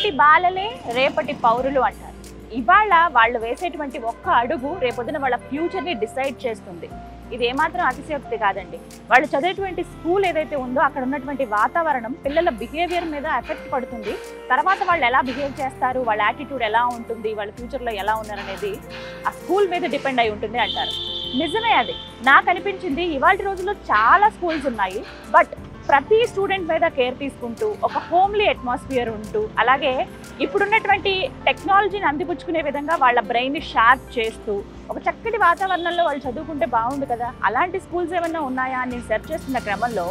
నేటి బాలలే రేపటి పౌరులు అంటారు. ఇవాళ వాళ్ళు వేసేటువంటి ఒక్క అడుగు రేపొద్దున వాళ్ళ ఫ్యూచర్ని డిసైడ్ చేస్తుంది. ఇది ఏమాత్రం అతిశయోక్తి కాదండి. వాళ్ళు చదివేటువంటి స్కూల్ ఏదైతే ఉందో అక్కడ ఉన్నటువంటి వాతావరణం పిల్లల బిహేవియర్ మీద ఎఫెక్ట్ పడుతుంది. తర్వాత వాళ్ళు ఎలా బిహేవ్ చేస్తారు, వాళ్ళ యాటిట్యూడ్ ఎలా ఉంటుంది, వాళ్ళ ఫ్యూచర్లో ఎలా ఉన్నారనేది ఆ స్కూల్ మీద డిపెండ్ అయి ఉంటుంది అంటారు. నిజమే అది. నాకు అనిపించింది ఇవాళ రోజుల్లో చాలా స్కూల్స్ ఉన్నాయి, బట్ ప్రతి స్టూడెంట్ మీద కేర్ తీసుకుంటూ ఒక హోమ్లీ అట్మాస్ఫియర్ ఉంటూ అలాగే ఇప్పుడున్నటువంటి టెక్నాలజీని అందిపుచ్చుకునే విధంగా వాళ్ళ బ్రెయిన్ని షార్ప్ చేస్తూ ఒక చక్కటి వాతావరణంలో వాళ్ళు చదువుకుంటే బాగుండు కదా. అలాంటి స్కూల్స్ ఏమైనా ఉన్నాయా అని సెర్చ్ చేస్తున్న క్రమంలో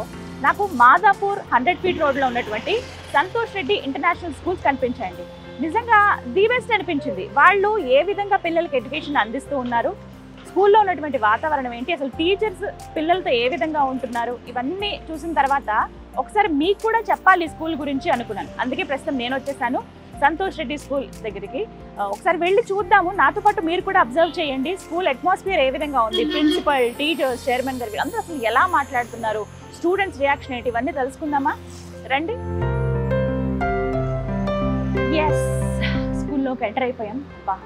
నాకు మాదాపూర్ 100 ఫీట్ రోడ్లో ఉన్నటువంటి సంతోష్ రెడ్డి ఇంటర్నేషనల్ స్కూల్స్ కనిపించాయండి. నిజంగా ది బెస్ట్ అనిపించింది. వాళ్ళు ఏ విధంగా పిల్లలకి ఎడ్యుకేషన్ అందిస్తూ ఉన్నారు, స్కూల్లో ఉన్నటువంటి వాతావరణం ఏంటి, అసలు టీచర్స్ పిల్లలతో ఏ విధంగా ఉంటున్నారు, ఇవన్నీ చూసిన తర్వాత ఒకసారి మీకు కూడా చెప్పాలి స్కూల్ గురించి అనుకున్నాను. అందుకే ప్రస్తుతం నేను వచ్చేసాను సంతోష్ రెడ్డి స్కూల్ దగ్గరికి. ఒకసారి వెళ్ళి చూద్దాము. నాతో పాటు మీరు కూడా అబ్జర్వ్ చేయండి స్కూల్ అట్మాస్ఫియర్ ఏ విధంగా ఉంది, ప్రిన్సిపల్, టీచర్స్, చైర్మన్ గారు అందరూ అసలు ఎలా మాట్లాడుతున్నారు, స్టూడెంట్స్ రియాక్షన్ ఏంటి, ఇవన్నీ తెలుసుకుందామా? రండి. ఎస్, స్కూల్లోకి ఎంటర్ అయిపోయాం. బా,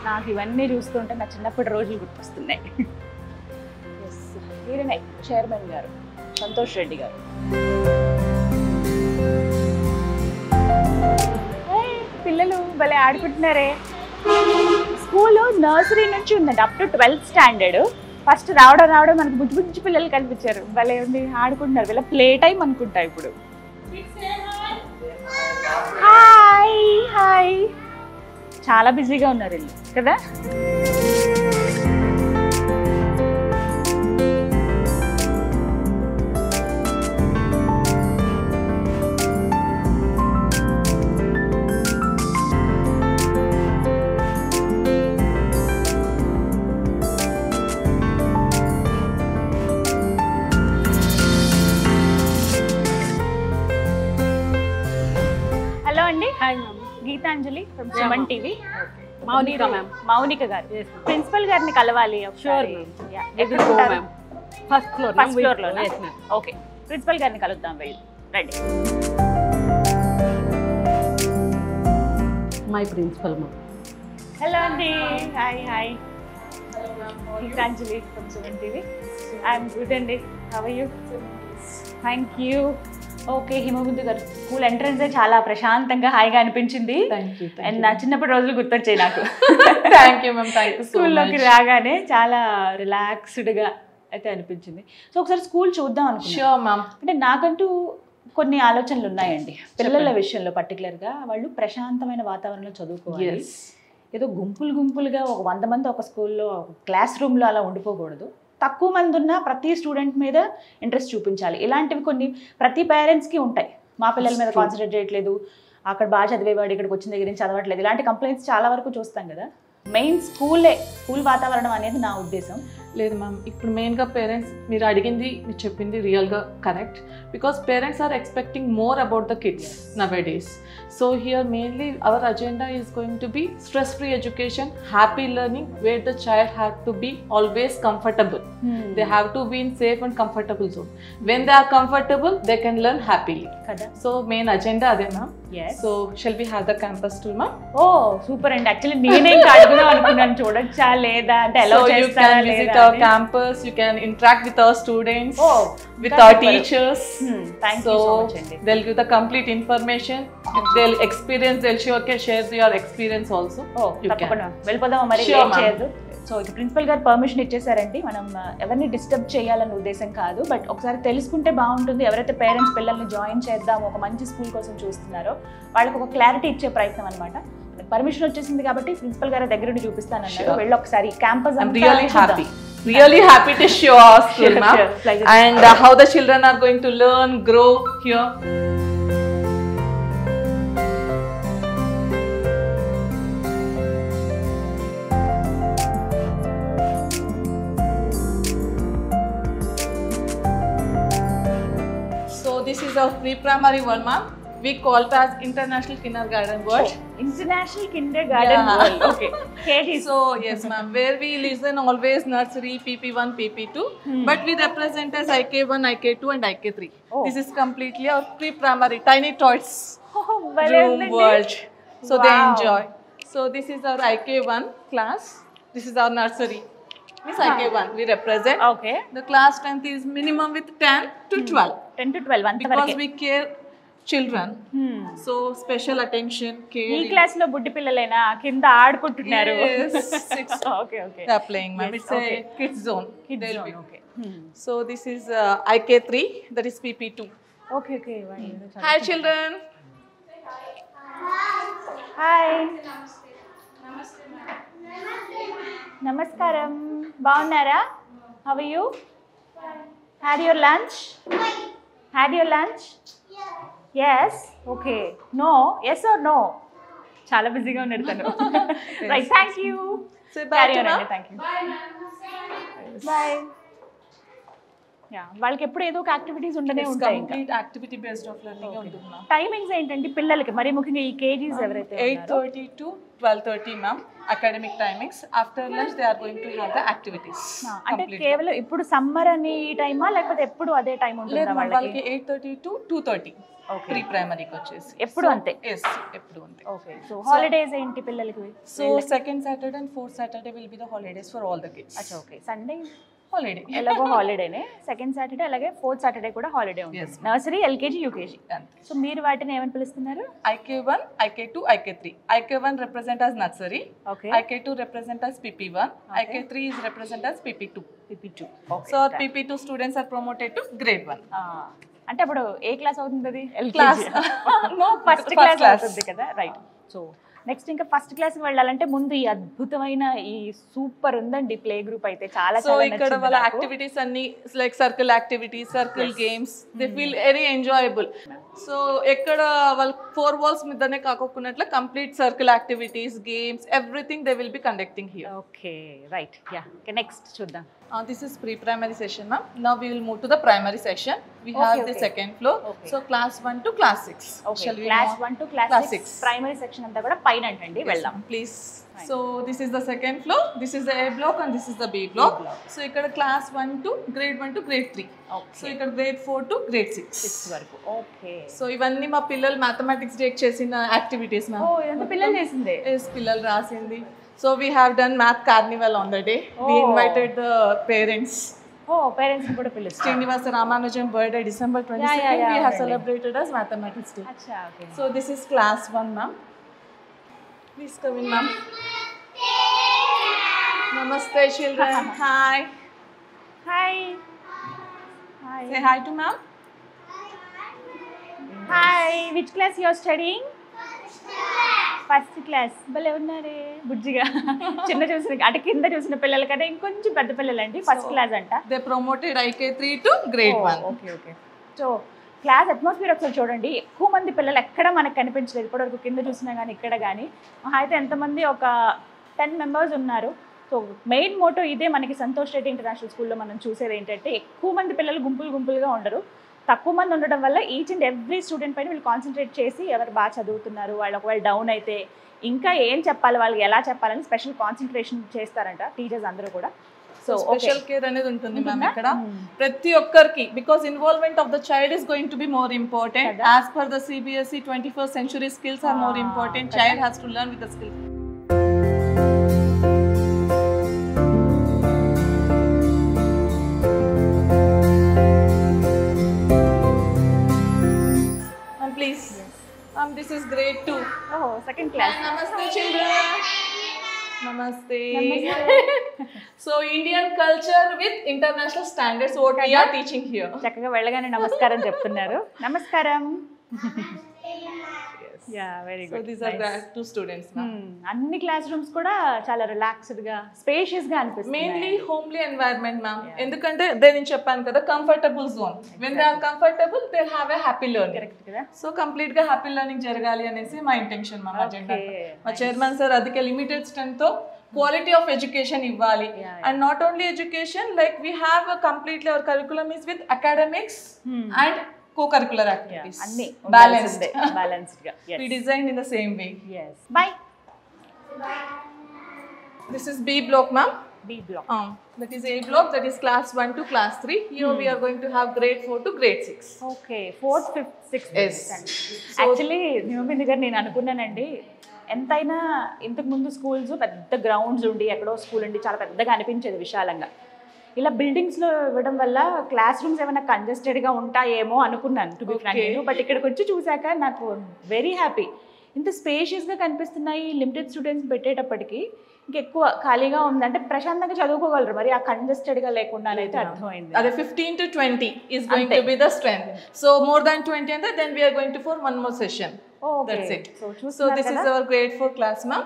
నాకు ఇవన్నీ చూస్తుంటే నా చిన్నప్పటి రోజులు గుర్తొస్తున్నాయి. ఎస్, వీరనే చైర్మన్ గారు సంతోష్ రెడ్డి గారు. పిల్లలు భలే ఆడుకుంటున్నారే. స్కూలు నర్సరీ నుంచి ఉందండి up to 12th standard. First రావడం మనకు బుజ్జి బుజ్జి పిల్లలు కనిపించారు. భలే ఉంది, ఆడుకుంటున్నారు. వీళ్ళ ప్లే టైం అనుకుంటా ఇప్పుడు. హాయ్ హాయ్, చాలా బిజీగా ఉన్నారు వీళ్ళు కదా. హలో అండి. Hi ma'am, Geethanjali from Suman TV. Mounika గారు, ప్రిన్సిపల్ గారిని కలవాలి. ఫస్ట్ ఫ్లోర్ లో. ఓకే, ప్రిన్సిపల్ గారిని కలుద్దాం. రండి. My principal ma'am. హలో అండి. Hi hi, Geethanjali from Suman TV. I'm good అండి. How are you? Thank you. Okay, Himabindu గారు, స్కూల్ ఎంట్రన్స్ చాలా ప్రశాంతంగా హాయిగా అనిపించింది. అండ్ నా చిన్నప్పటి రోజులు గుర్తొచ్చాయి నాకు. Thank you ma'am, thank you. స్కూల్లోకి రాగానే చాలా రిలాక్స్డ్గా అయితే అనిపించింది. సో ఒకసారి స్కూల్ చూద్దాం అనుకున్నాను. Sure ma'am. అంటే నాకంటూ కొన్ని ఆలోచనలు ఉన్నాయండి పిల్లల విషయంలో. పర్టికులర్గా వాళ్ళు ప్రశాంతమైన వాతావరణంలో చదువుకోవాలి. ఏదో గుంపులుగా ఒక 100 మంది ఒక స్కూల్లో క్లాస్ రూమ్లో అలా ఉండిపోకూడదు. తక్కువ మంది ఉన్న ప్రతి స్టూడెంట్ మీద ఇంట్రెస్ట్ చూపించాలి. ఇలాంటివి కొన్ని ప్రతి పేరెంట్స్కి ఉంటాయి. మా పిల్లల మీద కాన్సన్ట్రేట్ చేయట్లేదు, అక్కడ బాగా చదివేవాడు ఇక్కడికి వచ్చిన దగ్గర నుంచి చదవట్లేదు, ఇలాంటి కంప్లైంట్స్ చాలా వరకు చూస్తాం కదా. మెయిన్ స్కూల్ వాతావరణం అనేది నా ఉద్దేశం. లేదు మ్యామ్, ఇప్పుడు మెయిన్గా పేరెంట్స్ మీరు అడిగింది, మీరు చెప్పింది రియల్గా correct. Because parents are expecting more about the kids nowadays. So here mainly our agenda is going to be stress-free education, happy learning, where the child have to be always comfortable. They have to be in safe and comfortable zone. When they are comfortable, they can learn happily. So main agenda ade ma'am. Yes. So shall we have the campus tour ma'am? Oh, super. And actually నేనే ఇంకా అడుగుదాం అనుకున్నాను, చూడొచ్చా లేదా అంటే ఎలా చేస్తారా లేదా. So you can visit our campus, you can interact with our students, with our teachers. Thank you so much అండి. They'll give the complete information. They'll experience, they'll share your experience also. తప్పకుండా వెళ్ళిపోదామా మరి, late చేయొద్దు. So ఇక principal గారు permission ఇచ్చేసారండి. మనం ఎవరిని disturb చేయాలన్న ఉద్దేశం కాదు, బట్ ఒకసారి తెలుసుకుంటే బాగుంటుంది. ఎవరైతే పేరెంట్స్ పిల్లల్ని జాయిన్ చేద్దాం ఒక మంచి స్కూల్ కోసం చూస్తున్నారో వాళ్ళకి ఒక క్లారిటీ ఇచ్చే ప్రయత్నం అనమాట. పర్మిషన్ వచ్చేసింది కాబట్టి ప్రిన్సిపల్ గారి దగ్గర నుండి చూపిస్తానన్నారు. వెళ్ళి ఒకసారి campus really happy to show our school ma'am, and how the children are going to learn, grow here. So this is our pre-primary world ma'am. We call it as International Kindergarten World. International Kindergarten World. Okay. So yes ma'am, where we listen always nursery, PP1, PP2, but we represent as IK1, IK2 and IK3. This is completely our pre-primary tiny toys room world. So they Wow. enjoy. So this is our IK1 class. This is our nursery. This IK1 we represent. Okay The class strength is minimum with 10 to 12 10 to 12 because అంతవరకే we care children. So special attention, care. ఈ class లో బుడ్డి పిల్లలేనా కింద ఆడుకుంటున్నారు Yes. Okay okay They are playing, ma'am. Yes, It's okay. a kids zone. They'll be. Okay So this is IK3, that is PP2. Okay okay Hi children. Hi నమస్కారం బాగున్నారా how are you had your lunch yes okay no yes or no చాలా బిజీగా ఉన్నాడు తను right thank you Say bye to ma'am. Thank you bye yeah వాళ్ళకి ఎప్పుడు ఏదో ఒక యాక్టివిటీస్ ఉండనే It's ఉంటాయి ఇంకా complete activity based of learning ఉంటుంది ma'am. టైమింగ్స్ ఏంటంటే పిల్లలకి మరి ముఖ్యంగా ఈ కేజీస్ ఎవరైతే ఉన్నారో 8:30 to 12:30 ma'am. Academic timings. After lunch they are going to have the activities. అంటే కేవలం ఇప్పుడు సమ్మర్ అని ఈ టైమా లేకపోతే ఎప్పుడు అదే టైం ఉంటుందా లేదు వాళ్ళకి వాళ్ళకి 8:30 to 2:30 ప్రీ ప్రైమరీకి వచ్చేసి ఎప్పుడు అంతే yes ఎప్పుడు అంతే. ఓకే సో హాలిడేస్ ఏంటి పిల్లలకి So second Saturday and fourth Saturday will be the holidays for all the kids. అచ్చా ఓకే సండే Holiday. ఎలాగో హాలిడేనే సెకండ్ సాటర్డే అలాగే ఫోర్త్ సాటర్డే కూడా హాలిడే ఉంటుంది Yes. నర్సరీ ఎల్కేజీ యూకేజీ అంతే. సో మీరు వాటిని ఏమని పిలుస్తున్నారు IK1, IK2, IK3. IK1 represent as nursery. Okay IK2 represent as PP1. IK3 is represent as PP2. PP2 So our PP2 students are promoted to grade 1. అంటే అప్పుడు ఏ class అవుతుంది అది Class. No first First class class. అవుతుంది కదా right so next ఇంకా first క్లాస్కి వెళ్ళాలంటే ముందు ఈ అద్భుతమైన ఈ సూపర్ ఉందండి ప్లే గ్రూప్ అయితే చాలా So చాలా ఇక్కడ నచ్చింది వాళ్ళ నాకు. యాక్టివిటీస్ అన్ని like circle activities circle games they feel very enjoyable. So ఎక్కడ వాళ్ళు 4 walls మీదనే కాకోకున్నట్ల complete circle activities games everything they will be conducting here. Okay right yeah next చూద్దాం This is pre-primary session, ma'am. Now we will move to the primary section. We have the second floor. Okay. So class 1 to class 6. Okay Shall we class move? 1 to class Class 6 6. Primary section అంతా కూడా పైన అంటండి Yes, వెళ్దాం ma'am, please. So this is the second floor. This is the A block and this is the B block. So ఇక్కడ class 1 to grade 1 to grade 3. Okay. So ఇక్కడ grade 4 to grade 6. 6 వరకు okay so ఇవన్నీ మా పిల్లలు mathematics day చేసిన activities oh ma'am. ఎంత పిల్లలు చేసిందే ఎస్ పిల్లలు రాసింది. So we have done math carnival on the day. We invited the parents. Oh parents కూడా పిలుస్తారు Srinivas Ramanujan birthday December 22nd. yeah, We have already. celebrated as Mathematics Day. అచ్చా okay So this is class 1, ma'am. Please come in, ma'am. Namaste, children. Hi. Hi hi Say hi to ma'am. Hi which class you are studying first class భలే ఉన్నారే బుజ్జిగా చిన్న చూసిన అంటే కింద చూసిన పిల్లల కదా ఇంకొంచెం పెద్ద పిల్లలండి ఫస్ట్ క్లాస్ అంట They promoted IK3 to grade 1. Okay okay so class atmosphere ఒకసారి చూడండి ఎక్కువ మంది పిల్లలు ఎక్కడ మనకు కనిపించలేదు ఇప్పటివరకు కింద చూసినా కానీ ఇక్కడ కానీ అయితే ఎంతమంది ఒక 10 మెంబర్స్ ఉన్నారు సో మెయిన్ మోటో ఇదే మనకి సంతోష్ రెడ్డి ఇంటర్నేషనల్ స్కూల్లో మనం చూసేది ఏంటంటే ఎక్కువ మంది పిల్లలు గుంపులుగా ఉండరు తక్కువ మంది ఉండడం వల్ల ఈచ్ అండ్ ఎవ్రీ స్టూడెంట్ పైన వీళ్ళు కాన్సన్ట్రేట్ చేసి ఎవరు బాగా చదువుతున్నారు వాళ్ళు ఒకవేళ డౌన్ అయితే ఇంకా ఏం చెప్పాలి వాళ్ళకి ఎలా చెప్పాలని స్పెషల్ కాన్సన్ట్రేషన్ చేస్తారంట టీచర్స్ అందరూ కూడా సో స్పెషల్ కేర్ అనేది ఉంటుంది మ్యామ్ ఇక్కడ ప్రతి ఒక్కరికి because involvement of the child is going to be more important as per the CBSE 21st century skills are more important. Child has to learn with the skills. And please, this is grade 2. ఓహో second class Namaste, children. Namaste. So Indian culture with international standards what we are teaching here. చక్కగా వెళ్ళగానే నమస్కారం చెప్తున్నారు నమస్కారం yeah very So good these are grade 2 students, ma'am. అన్ని class rooms కూడా చాలా relaxed గా స్పేషియస్ గా అనిపిస్తుంది Mainly homely environment, ma'am. ఎందుకంటే నేను చెప్పాను కదా comfortable zone. When they are comfortable, they'll have a happy learning. Correct కదా సో కంప్లీట్ గా హ్యాపీ లెర్నింగ్ జరగాలి అనేసి మా ఇంటెన్షన్ మా అజెండా. మా చైర్మన్ సార్ అధిక లిమిటెడ్ స్ట్రెంత్ తో క్వాలిటీ ఆఫ్ ఎడ్యుకేషన్ ఇవ్వాలి. And not only education like we have completely our curriculum is with academics and co-curricular activities. అన్ని Balanced. బ్యాలెన్స్డ్ గా We designed in the same way. yes bye This is B block, ma'am. B block That is A block, that is class 1 to class 3. Here we are going to have grade 4 to grade 6. Okay 4th 5th 6th Yes. Actually న్యూబింది గారు నేను అనుకున్నానండి ఎంతైనా ఇంతకు ముందు schools పెద్ద grounds ఉండి ఎక్కడో స్కూల్ ఉండి చాలా పెద్దగా అనిపించేది విశాలంగా. ఇలా బిల్డింగ్స్లో ఇవ్వడం వల్ల క్లాస్ రూమ్స్ ఏమైనా కంజెస్టెడ్గా ఉంటాయేమో అనుకున్నాను టు బి ఫ్రాంక్. బట్ ఇక్కడికి వచ్చి చూసాక నాకు వెరీ హ్యాపీ. ఇంత స్పేషియస్గా కనిపిస్తున్నాయి. లిమిటెడ్ స్టూడెంట్స్ పెట్టేటప్పటికి ఇంకెక్కువ ఖాళీగా ఉంది, అంటే ప్రశాంతంగా చదువుకోగలరు, మరి ఆ కంజెస్టెడ్గా లేకుండా అయితే అర్థమైంది. అదే 15 to 20 is going to be the strength. So more than 20 and then we are going to for one more session. That's it. So this is our grade 4 class, ma'am.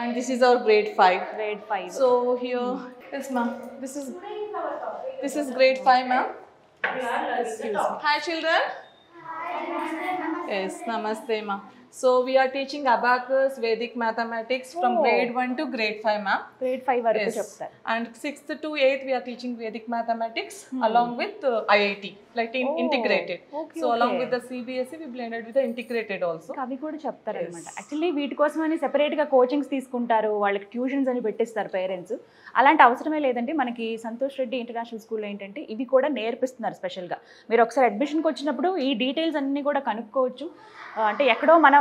And this is our grade 5. Grade 5. So here, yes, ma'am. This is grade 5, ma'am. Hi, children. Yes, namaste, ma'am. So we are teaching abacus, Vedic mathematics from grade 1 to grade 5, ma'am. Grade 5 వరకు చెప్తారు. And 6th to 8th we are teaching Vedic mathematics along with IIT, like integrated. So along with the CBSE we blended with the integrated also. అవి కూడా చెప్తారు అనమాట. Actually వీటి కోసమని సెపరేట్గా coachings తీసుకుంటారు, వాళ్ళకి ట్యూషన్స్ అని పెట్టిస్తారు పేరెంట్స్. అలాంటి అవసరమే లేదండి. మనకి సంతోష్ రెడ్డి ఇంటర్నేషనల్ స్కూల్లో ఏంటంటే ఇవి కూడా నేర్పిస్తున్నారు స్పెషల్గా. మీరు ఒకసారి అడ్మిషన్కి వచ్చినప్పుడు ఈ డీటెయిల్స్ అన్నీ కూడా కనుక్కోవచ్చు. అంటే ఎక్కడో మనం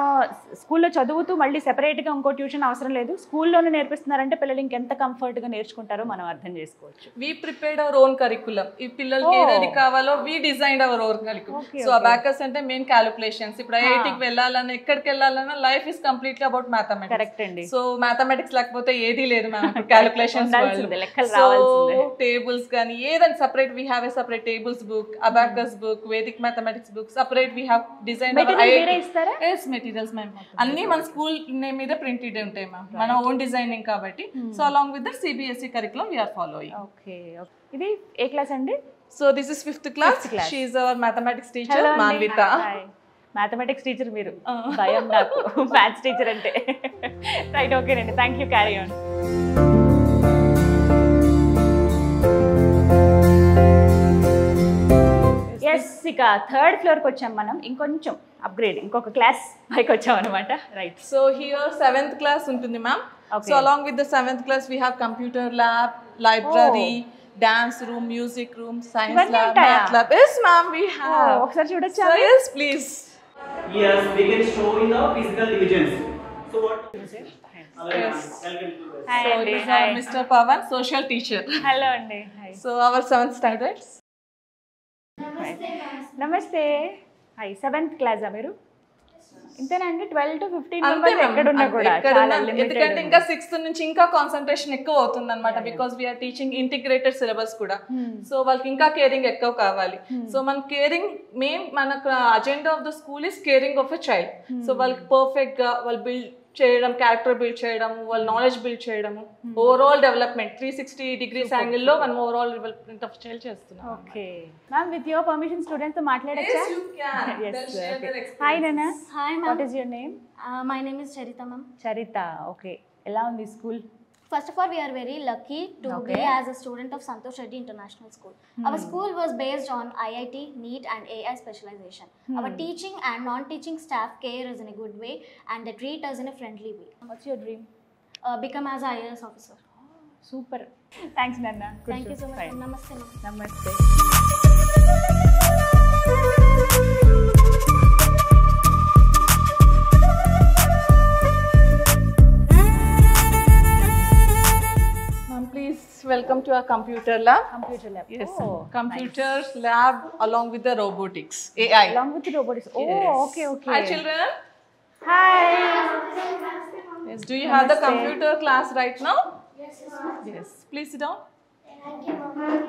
స్కూల్లో చదువుతూ మళ్ళీ సెపరేట్గా ఇంకో ట్యూషన్ అవసరం లేదు, స్కూల్లోనే నేర్పిస్తున్నారంటే పిల్లలు ఇంకెంత కంఫర్ట్గా నేర్చుకుంటారో మనం అర్థం చేసుకోవచ్చు. We prepared our own curriculum. ఈ పిల్లలకి ఏది కావాలో we designed our own curriculum. So abacus అంటే మెయిన్ క్యాలిక్యులేషన్స్. ఇప్పుడు ఐఐటికి వెళ్ళాలన్నా ఎక్కడికి వెళ్ళాలన్నా life is completely about mathematics. Correct అండి. సో మ్యాథమెటిక్స్ లేకపోతే ఏది లేదు మ్యామ్. క్యాలిక్యులేషన్స్, టేబుల్స్ కానీ ఏదైనా separate we have a separate tables book, abacus book, Vedic mathematics book separate we have design. Yes materials ma'am అన్ని మన స్కూల్ నేమ్ మీద printed ఉంటాయి మ్యామ్, మన ఓన్ డిజైనింగ్ కాబట్టి. So along with the CBSE curriculum we are following. Okay, ఇది ఏ class అండి? So this is 5th class. She is our mathematics teacher Manvitha. Mathematics teacher మీరు, భయం నాకు మ్యాథ్స్ టీచర్ అంటే. రైట్, ఓకేనండి, thank you, carry on. Yes, ఇక 3rd ఫ్లోర్కి వచ్చాం మనం. ఇంకొంచెం అప్గ్రేడ్, ఇంకొక క్లాస్ పైకి వచ్చాం అనమాట. Right. So here 7th class ఉంటుంది ma'am. So along with the 7th class we have computer lab, library, dance room, music room, science lab, math lab. Yes ma'am, we have. ఒకసారి చూడొచ్చా? So yes please. Yes, we can show in the physical divisions. So what? Yes. Hi So Andy. this is our Mr. Pavan, social teacher. Hello Andy. Hi. So our 7th standards. నమస్తే. High, 7th క్లాసా మీరు? ఇంతేనా అండి? 12 to 15 members ఎక్కడున్నా కూడా చాలా limited. ఎందుకంటే ఇంకా 6th నుంచి ఇంకా కాన్సంట్రేషన్ ఎక్కువ అవుతుంది అనమాట, because we are teaching integrated syllabus కూడా. సో వాళ్ళకి ఇంకా కేరింగ్ ఎక్కువ కావాలి. సో మన కేరింగ్ మెయిన్, మనకు agenda of the school is caring of a child. So వాళ్ళకి పర్ఫెక్ట్ గా వాళ్ళు బిల్డ్ చేయడం, క్యారెక్టర్ బిల్డ్ చేయడం, వాళ్ళ నాలెడ్జ్ బిల్డ్ చేయడం, ఓవరాల్ డెవలప్మెంట్ 360 degrees యాంగిల్లో మనం ఓవరాల్ డెవలప్మెంట్ ఆఫ్ చైల్డ్ చేస్తున్నాం. Okay ma'am, with your permission students తో మాట్లాడొచ్చా? Yes, you can. Yes, okay. Hi Nana. Hi ma'am. What is your name? My name is Charita ma'am. Charita. Okay. ఎలా ఉంది school? First of all, we are very lucky to be as a student of Santosh Reddy International School. Our school was based on IIT, NEET and AI specialization. Our teaching and non-teaching staff care us in a good way and they treat us in a friendly way. What's your dream? Become as an IAS officer. Super. Thanks Nana. Thank you so much. Ma'am. Namaste ma'am. Namaste. Please welcome to our computer lab. Computer lab. Yes, Oh, computer lab along with the robotics, AI. along with robotics. Oh, Yes. okay, okay. Hi children. Hi. Yes, do you have the computer class right now? Yes. Please sit down. Thank you ma'am.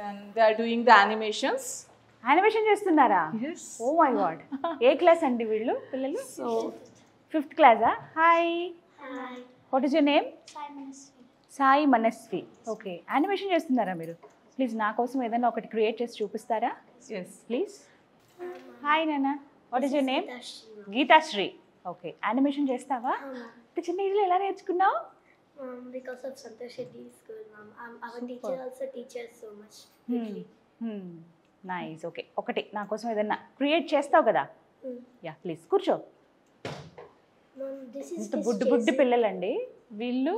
And they are doing the animations. Animation చేస్తున్నారా? Yes. Oh my God. ఏ class అండి వీళ్ళు పిల్లలు? So 5th క్లాసా? Hi. Hi. What is your name? Simon. Sai Manasvi. Okay, animation చేస్తున్నారా మీరు? Please నా కోసం ఏదైనా ఒకటి క్రియేట్ చేసి చూపిస్తారా? yes. ప్లీజ్. హాయ్ నాన్న, what is your name? Geethasri. Okay, animation చేస్తావా? ఇంత చిన్న ఏజ్లో ఎలా నేర్చుకున్నావు? Because of Santosh Reddy School, ma'am. Our teacher also teaches so much. Nice. Okay, ఒకటి నా కోసం ఏదైనా క్రియేట్ చేస్తావు కదా? యా ప్లీజ్ కూర్చో. Ma'am, this is ఇంత బుడ్డి బుడ్డి పిల్లలండి వీళ్ళు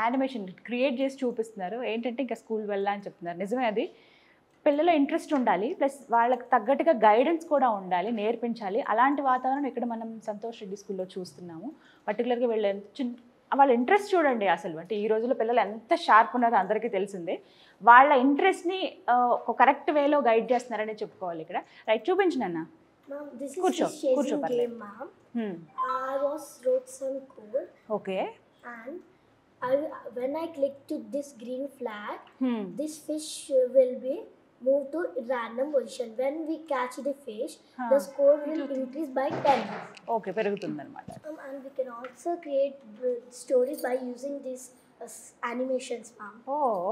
యానిమేషన్ క్రియేట్ చేసి చూపిస్తున్నారు. ఏంటంటే ఇంకా స్కూల్ వెళ్ళా అని చెప్తున్నారు. నిజమే, అది పిల్లల ఇంట్రెస్ట్ ఉండాలి, ప్లస్ వాళ్ళకి తగ్గట్టుగా గైడెన్స్ కూడా ఉండాలి, నేర్పించాలి. అలాంటి వాతావరణం ఇక్కడ మనం సంతోష్ రెడ్డి స్కూల్లో చూస్తున్నాము. పర్టికులర్గా వీళ్ళ వాళ్ళ ఇంట్రెస్ట్ చూడండి అసలు. అంటే ఈ రోజుల్లో పిల్లలు ఎంత షార్ప్ ఉన్నారో అందరికీ తెలిసిందే. వాళ్ళ ఇంట్రెస్ట్ని ఒక కరెక్ట్ వేలో గైడ్ చేస్తున్నారని చెప్పుకోవాలి ఇక్కడ. రైట్, చూపించు నాన్న. Ma'am, this is Kurcho, the chasing Kurcho game, ma'am. I wrote some code, okay. and when I click to this green flag, this fish will be moved to random position. When we catch the fish, the score will increase by 10. Okay, పెరుగుతుందన్నమాట. And we can also create stories by using these animations, ma'am.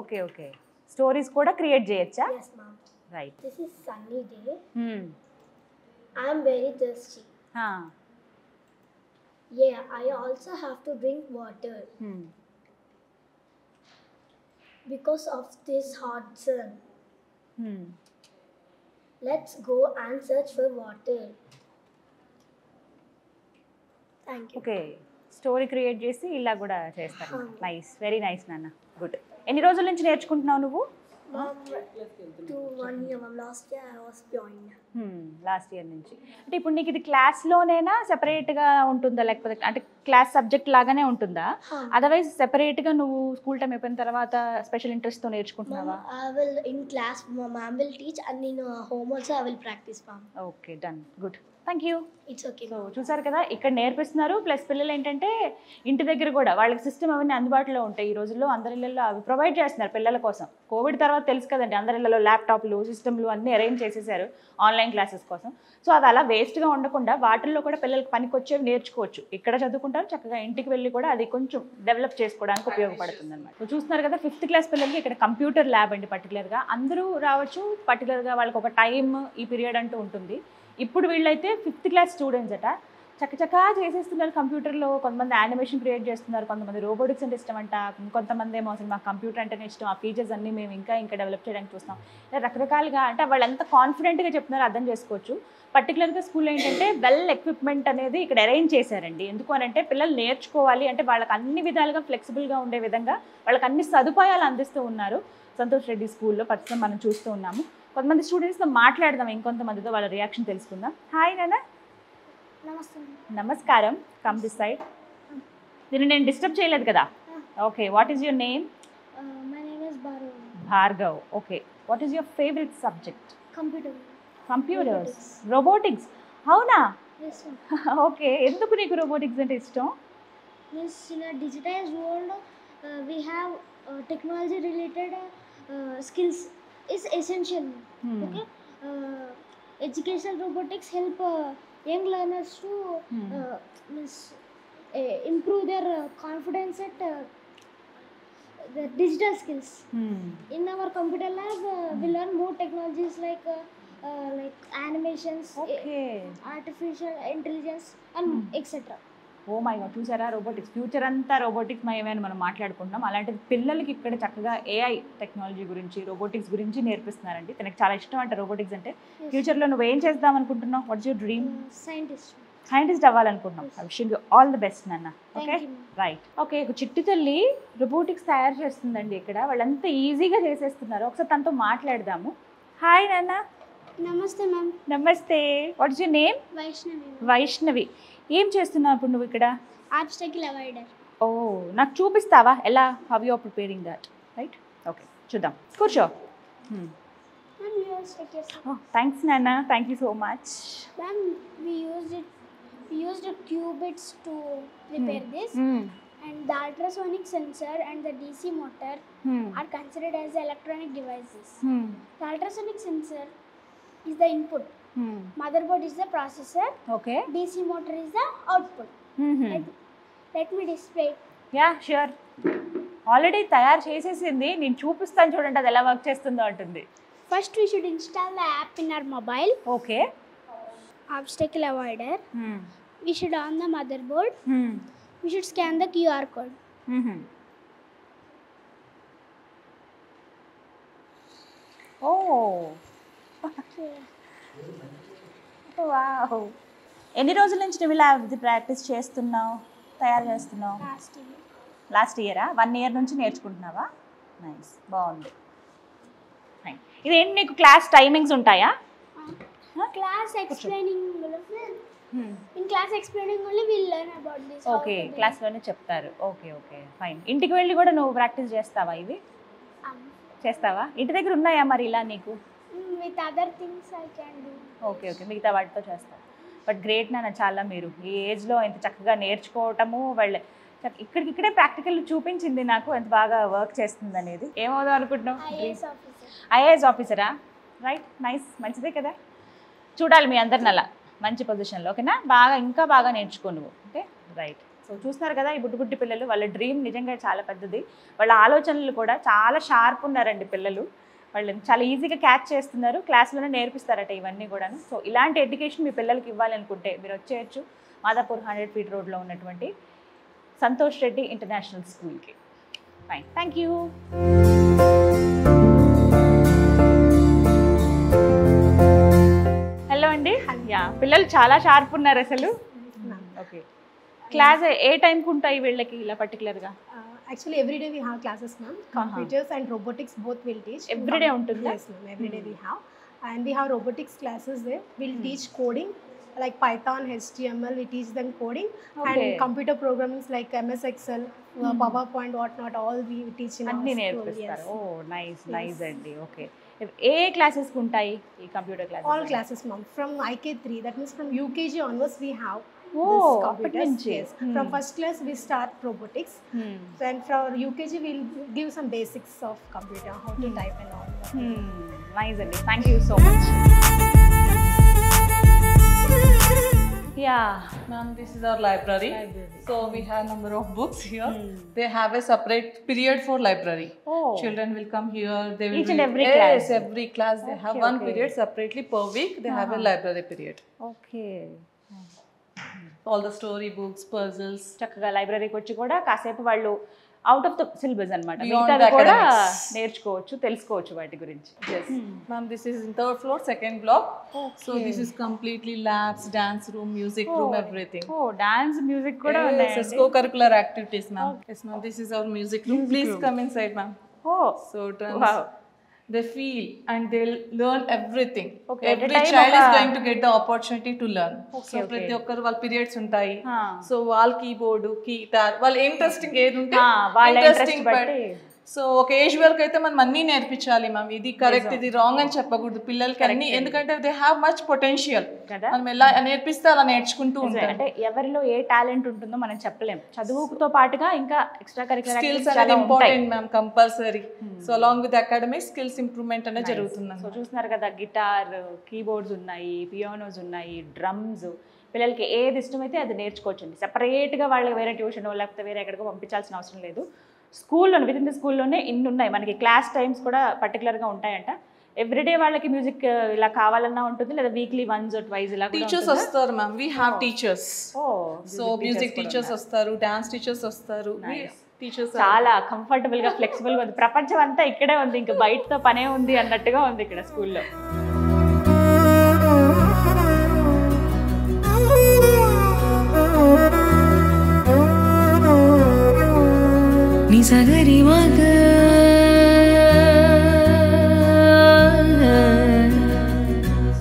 Okay okay, stories కూడా create చేయొచ్చా? Yes, ma'am. Right. This is sunny day. I am very thirsty. Yeah, I also have to drink water because of this hot sun. Let's go and search for water. Thank you. Okay, story create చేసి ఇలా కూడా చేస్తారు. Nice, very nice నాన్న, good. ఎన్ని రోజుల నుంచి నేర్చుకుంటున్నావు నువ్వు? Mom, 1 year, ma'am. Last year I was joined. Last year నుంచి. అంటే ఇప్పుడు నీకు ఇది క్లాస్లోనేనా సెపరేట్గా ఉంటుందా, లేకపోతే అంటే క్లాస్ సబ్జెక్ట్ లాగానే ఉంటుందా? అదర్వైజ్ సెపరేట్గా నువ్వు స్కూల్ టైం అయిపోయిన తర్వాత స్పెషల్ ఇంట్రెస్ట్తో నేర్చుకుంటున్నావా? I will in class, ma'am will teach, and in home also I will practice, ma'am. Okay, done, good, thank you. It's okay. So చూసారు కదా, ఇక్కడ నేర్పిస్తున్నారు. ప్లస్ పిల్లలు ఏంటంటే ఇంటి దగ్గర కూడా వాళ్ళకి సిస్టమ్ అవన్నీ అందుబాటులో ఉంటాయి. ఈ రోజుల్లో అందరి ఇళ్ళల్లో అవి ప్రొవైడ్ చేస్తున్నారు పిల్లల కోసం. కోవిడ్ తర్వాత తెలుసు కదండి, అందరి ఇళ్ళలో ల్యాప్టాప్లు, సిస్టమ్లు అన్నీ అరేంజ్ చేసేసారు ఆన్లైన్ క్లాసెస్ కోసం. సో అది అలా వేస్ట్గా ఉండకుండా వాటిల్లో కూడా పిల్లలకి పనికొచ్చేవి నేర్చుకోవచ్చు. ఇక్కడ చదువుకుంటారు, చక్కగా ఇంటికి వెళ్ళి కూడా అది కొంచెం డెవలప్ చేసుకోవడానికి ఉపయోగపడుతుంది అనమాట. చూస్తున్నారు కదా, 5th క్లాస్ పిల్లలకి ఇక్కడ కంప్యూటర్ ల్యాబ్ అండి. పర్టికులర్గా అందరూ రావచ్చు, పర్టికులర్గా వాళ్ళకి ఒక టైం, ఈ పీరియడ్ అంటూ ఉంటుంది. ఇప్పుడు వీళ్ళైతే 5th క్లాస్ స్టూడెంట్స్ అట, చక్కచకా చేసేస్తున్నారు కంప్యూటర్లో. కొంతమంది యానిమేషన్ క్రియేట్ చేస్తున్నారు, కొంతమంది రోబోటిక్స్ అంటే ఇష్టం అంట, ఇంకొంతమంది ఏమో అసలు మాకు కంప్యూటర్ అంటేనే ఇష్టం, ఆ ఫీచర్స్ అన్నీ మేము ఇంకా డెవలప్ చేయడానికి చూస్తాం. రకరకాలుగా అంటే వాళ్ళు ఎంత కాన్ఫిడెంట్గా చెప్తున్నారో అర్థం చేసుకోవచ్చు. పర్టికులర్గా స్కూల్లో ఏంటంటే వెల్ ఎక్విప్మెంట్ అనేది ఇక్కడ అరేంజ్ చేశారండి. ఎందుకు అని అంటే పిల్లలు నేర్చుకోవాలి అంటే వాళ్ళకి అన్ని విధాలుగా ఫ్లెక్సిబుల్గా ఉండే విధంగా వాళ్ళకి అన్ని సదుపాయాలు అందిస్తూ ఉన్నారు సంతోష్ రెడ్డి స్కూల్లో. ప్రస్తుతం మనం చూస్తూ ఉన్నాము. కొంతమంది స్టూడెంట్స్తో మాట్లాడదాం, ఇంకొంతమందితో వాళ్ళ రియాక్షన్ తెలుసుకుందాం. హాయ్ నాన్న. Namaste. నమస్కారం, కమ్ దిస్ సైడ్. దీన్ని నేను డిస్టర్బ్ చేయలేదు కదా? Okay, what is your name? My name is Bhargav. Bhargav. Okay, what is your favourite subject? Computer. Computers, robotics. అవునా? Yes, ma'am. ఓకే, ఎందుకు నీకు రోబోటిక్స్ అంటే ఇష్టం? Means in a digitized world, we have technology related skills is essential. Okay. Educational robotics help young learners to means improve their confidence at the digital skills. In our computer lab, we learn more technologies like animations, artificial intelligence, and etc. Oh my God, చూసారా robotics, future అంతా robotics మయమని మనం మాట్లాడుకుంటున్నాం. అలాంటిది పిల్లలకి ఇక్కడ చక్కగా AI technology గురించి, రోబోటిక్స్ గురించి నేర్పిస్తున్నారండి. తనకి చాలా ఇష్టం అంటే రోబోటిక్స్ అంటే. ఫ్యూచర్లో నువ్వు ఏం చేద్దాం అనుకుంటున్నావు? What's your dream? సైంటిస్ట్ అవ్వాలనుకుంటున్నాం. I wishing you all the best నాన్న. Okay, right. ఓకే, ఒక చిట్టి తల్లి రోబోటిక్స్ తయారు చేస్తుందండి ఇక్కడ. వాళ్ళంతా ఈజీగా చేసేస్తున్నారు. ఒకసారి తనతో మాట్లాడదాము. హాయ్ నాన్న. నమస్తే మ్యామ్. నమస్తే, what's your name? Vaishnavi. Vaishnavi, ఏం చేస్తున్నావు ఇప్పుడు నువ్వు ఇక్కడ? ఆబ్స్టాకిల్ అవాయిడర్. ఓ, నాకు చూపిస్తావా ఎలా? How you are preparing that? Right, okay, చూద్దాం. కూర్చో. థ్యాంక్స్ నాన్న, thank you so much. Ma'am, we used qubits to prepare this, and the ultrasonic sensor and the DC motor are considered as electronic devices. The ultrasonic sensor is the input, motherboard is the processor, okay, DC motor is the output. Let me display. Yeah sure. Already తయారు చేసేసింది, నేను చూపిస్తాను చూడండి అది ఎలా work చేస్తుందో అంటుంది. First we should install the app in our mobile. Okay. Obstacle avoider. We should on the motherboard. We should scan the QR code. Oh. Wow. ఎన్ని రోజుల నుంచి నువ్వు ఇలా ప్రాక్టీస్ చేస్తున్నావు, తయారు చేస్తున్నావు? లాస్ట్ ఇయరా? 1 year నుంచి నేర్చుకుంటున్నావా? నైస్, బాగుంది. ఇదేంటి నీకు క్లాస్ టైమింగ్స్ ఉంటాయా? Class explaining. In class explaining only we'll learn about this. Okay, క్లాస్లోనే చెప్తారు. Okay okay fine. ఇంటికి వెళ్ళి కూడా నువ్వు ప్రాక్టీస్ చేస్తావా ఇవి? చేస్తావా? ఇంటి దగ్గర ఉన్నాయా మరి ఇలా నీకు? With other things I can do. Okay okay, మిగతా వాటితో చేస్తావు. బట్ గ్రేట్ నాన్న, చాలా మీరు ఈ ఏజ్లో ఇంత చక్కగా నేర్చుకోవటము, వాళ్ళ ఇక్కడికిక్కడే ప్రాక్టికల్ చూపించింది నాకు ఎంత బాగా వర్క్ చేస్తుంది అనేది. ఏమవుదాం అనుకుంటున్నావు? IAS officer. ఐఏఎస్ ఆఫీసరా? రైట్, నైస్, మంచిదే కదా. చూడాలి మీ అందరిని అలా మంచి పొజిషన్లో, ఓకేనా? బాగా ఇంకా బాగా నేర్చుకో నువ్వు, ఓకే రైట్. సో చూస్తున్నారు కదా ఈ బుడ్డి పిల్లలు, వాళ్ళ డ్రీమ్ నిజంగా చాలా పెద్దది. వాళ్ళ ఆలోచనలు కూడా చాలా షార్ప్ ఉన్నారండి పిల్లలు. వాళ్ళు చాలా ఈజీగా క్యాచ్ చేస్తున్నారు, క్లాస్లోనే నేర్పిస్తారట ఇవన్నీ కూడాను. సో ఇలాంటి ఎడ్యుకేషన్ మీ పిల్లలకి ఇవ్వాలనుకుంటే మీరు వచ్చేయచ్చు మాదాపూర్ 100 feet రోడ్లో ఉన్నటువంటి సంతోష్ రెడ్డి ఇంటర్నేషనల్ స్కూల్కి. Fine, thank you. హలో అండి. యా, పిల్లలు చాలా షార్ప్ ఉన్నారు అసలు. ఓకే, క్లాస్ ఏ టైంకి ఉంటాయి వీళ్ళకి ఇలా పర్టికులర్గా? Actually, every day we have classes, ma'am. Computers and robotics both will teach. Every day ఉంటుంది? Yes, ma'am. Every day we have. And we have robotics classes there. We'll teach coding like Python, HTML. We teach them coding. And computer programming like MS Excel, PowerPoint, whatnot. All we teach in our అన్నీ school. నేర్పిస్తారు. ఓ nice nice అండి. Okay, ఏ క్లాసెస్కి ఉంటాయి ఈ computer classes? All classes, ma'am. From IK3, that means from UKG onwards we have. Oh, computers. Yes. From first class we start robotics. Then from UKG we'll give some basics of computer, how to type and all that. Nice అండి, thank you so much. Yeah Ma'am, this is our library. So we have number of books here. They have a separate period for library. Oh. Children will come here. They will Each and every yes, class? every class they have one period separately per week. They have a library period. Okay, All the story books, puzzles. చక్కగా లైబ్రరీకి వచ్చి కూడా కాసేపు వాళ్ళు out of the syllabus అనమాట, Beyond మిగతావి కూడా academics. నేర్చుకోవచ్చు, తెలుసుకోవచ్చు వాటి గురించి. Yes. Ma'am, this is in 3rd floor, 2nd block. So this is completely labs, dance room, music room, everything. Oh dance music కూడా Yes, ఉన్నాయండి. co-curricular activities, ma'am. Yes, ma'am. This is our music room. Please come inside, ma'am. Oh So wow. they feel and they'll learn everything. Okay, at a Every time child is oka- going to get the opportunity to learn. Okay, So ప్రతి ఒక్కరు వాళ్ళ periods ఉంటాయి. Ah. So వాళ్ళ keyboard, guitar, వాళ్ళ interesting ఏది ఉంటే వాళ్ళ interesting interest బట్టి. సో ఒక ఏజ్ వరకు అయితే మనం అన్నీ నేర్పించాలి మ్యామ్. ఇది కరెక్ట్, ఇది రాంగ్ అని చెప్పకూడదు పిల్లలకి అన్ని, ఎందుకంటే దే హ్యావ్ మచ్ పొటెన్షియల్. కదా? మనం ఎలా నేర్పిస్తే అలా నేర్చుకుంటూ ఉంటాం. అంటే ఎవరిలో ఏ టాలెంట్ ఉంటుందో మనం చెప్పలేం. చదువుతో పాటుగా ఇంకా ఎక్స్ట్రా కరిక్యులర్ స్కిల్స్ అనేది important ma'am, compulsory. So along with academic skills improvement అనేది జరుగుతుంది. సో చూస్తున్నారు కదా, గిటార్, కీబోర్డ్స్ ఉన్నాయి, పియానోస్ ఉన్నాయి, డ్రమ్స్. పిల్లలకి ఏది ఇష్టమైతే అది నేర్చుకోవచ్చండి. సెపరేట్గా వాళ్ళకి వేరే ట్యూషన్ లేకపోతే వేరే ఎక్కడికో పంపించాల్సిన అవసరం లేదు. స్కూల్లోనే విత్ ఇన్ ద స్కూల్లోనే ఇన్ని ఉన్నాయి మనకి. క్లాస్ టైమ్స్ కూడా పర్టికులర్గా ఉంటాయంట. ఎవ్రీడే వాళ్ళకి మ్యూజిక్ ఇలా కావాలన్నా ఉంటుంది, లేదా వీక్లీ వన్స్ ఆర్ ట్వైస్ ఇలా. టీచర్స్ వస్తారు ma'am, we have teachers. So music teachers వస్తారు, డాన్స్ టీచర్స్ వస్తారు. టీచర్స్ చాలా కంఫర్టబుల్ గా, ఫ్లెక్సిబుల్ గా ఉంది. ప్రపంచం అంతా ఇక్కడే ఉంది, ఇంకా బయటతో పనే ఉంది అన్నట్టుగా ఉంది ఇక్కడ స్కూల్లో. నిసగరి మగ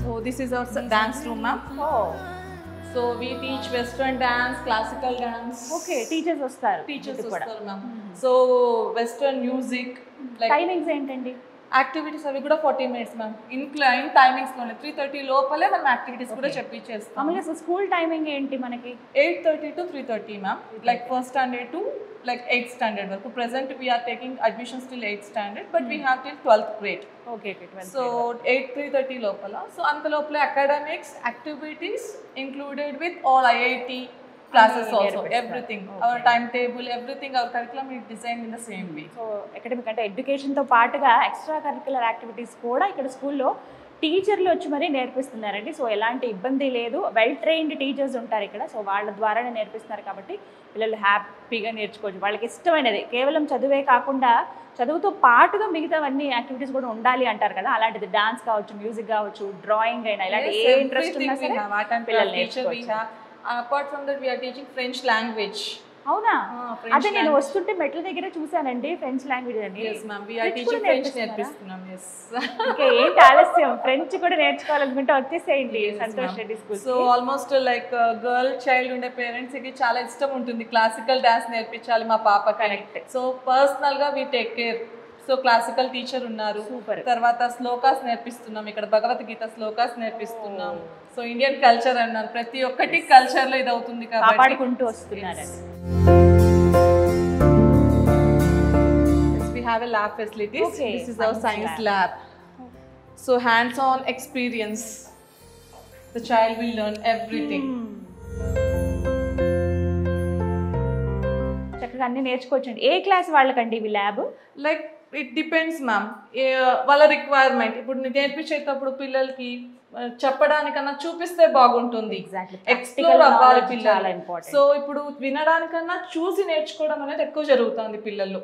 So this is our dance room, ma'am. So we teach Western dance, classical dance. Okay, teachers వస్తారు. Teachers వస్తారు, ma'am. So Western music, like timings ఏంటండి? యాక్టివిటీస్ అవి కూడా 40 minutes మ్యామ్. ఇన్ టైమింగ్స్ లోనే 3:30 లోపలే మనం యాక్టివిటీస్ కూడా చెప్పించేస్తాం. మామూలుగా స్కూల్ టైమింగ్ ఏంటి మనకి? 8:30 to 3:30 ma'am. Like first standard to like 8th standard వరకు. Present we are taking admissions till 8th standard, but we have till 12th grade. Okay, So 3:30 లోపల. So అంత లోపల academics activities included with all IIT classes also, everything. Our timetable, everything, our curriculum is designed in the same way. So academic అంటే ఎడ్యుకేషన్తో పాటుగా extra curricular activities కూడా ఇక్కడ స్కూల్లో టీచర్లు వచ్చి మరీ నేర్పిస్తున్నారండి. సో ఎలాంటి ఇబ్బంది లేదు, వెల్ ట్రైన్డ్ టీచర్స్ ఉంటారు ఇక్కడ. సో వాళ్ళ ద్వారానే నేర్పిస్తున్నారు కాబట్టి పిల్లలు హ్యాపీగా నేర్చుకోవచ్చు. వాళ్ళకి ఇష్టమైనది కేవలం చదువే కాకుండా చదువుతో పాటుగా మిగతావన్నీ యాక్టివిటీస్ కూడా ఉండాలి అంటారు కదా, అలాంటిది డాన్స్ కావచ్చు, మ్యూజిక్ కావచ్చు, డ్రాయింగ్ అయినా, ఇలాంటి ఏ ఇంట్రెస్ట్ ఉన్నా సరే పిల్లలు నేర్చుకోవచ్చు. Apart from that, we are teaching French language. అవునా? French అదే నేను వస్తుంటే మెట్ల దగ్గర చూసానండి ఫ్రెంచ్ లాంగ్వేజ్ అని. Yes ma'am, we are teaching French నేర్పిస్తున్నాం. Yes. Okay, ఏంటి ఆలస్యం? ఫ్రెంచ్ కూడా నేర్చుకోవాలనుకుంటే వచ్చేసేయండి Santosh Reddy school. So almost like girl child ఉండే పేరెంట్స్ కి చాలా ఇష్టం ఉంటుంది క్లాసికల్ డాన్స్ నేర్పించాలి మా పాప. కరెక్ట్. సో పర్సనల్ గా we take care. So classical teacher ఉన్నారు, తర్వాత శ్లోకాస్ నేర్పిస్తున్నాం, ఇక్కడ భగవద్గీత శ్లోకాస్ నేర్పిస్తున్నాం. సో ఇండియన్ కల్చర్ అన్నాను, ప్రతి ఒక్కటి కల్చర్ లో ఇది అవుతుంది కాబట్టి కాపాడుకుంటూ వస్తున్నారు. We have a lab facilities. Okay. This is our science lab. So hands-on experience. The child will learn everything. చక్కగా అన్ని నేర్చుకోవచ్చండి. ఏ క్లాస్ వాళ్ళకండి ఇవి lab? Like it depends ma'am, వాళ్ళ రిక్వైర్మెంట్. ఇప్పుడు నేర్పించేటప్పుడు పిల్లలకి చెప్పడానికన్నా చూపిస్తే బాగుంటుంది, ఎక్స్ప్లోర్ అవ్వాలి పిల్లలు. సో ఇప్పుడు వినడానికన్నా చూసి నేర్చుకోవడం అనేది ఎక్కువ జరుగుతుంది పిల్లలు.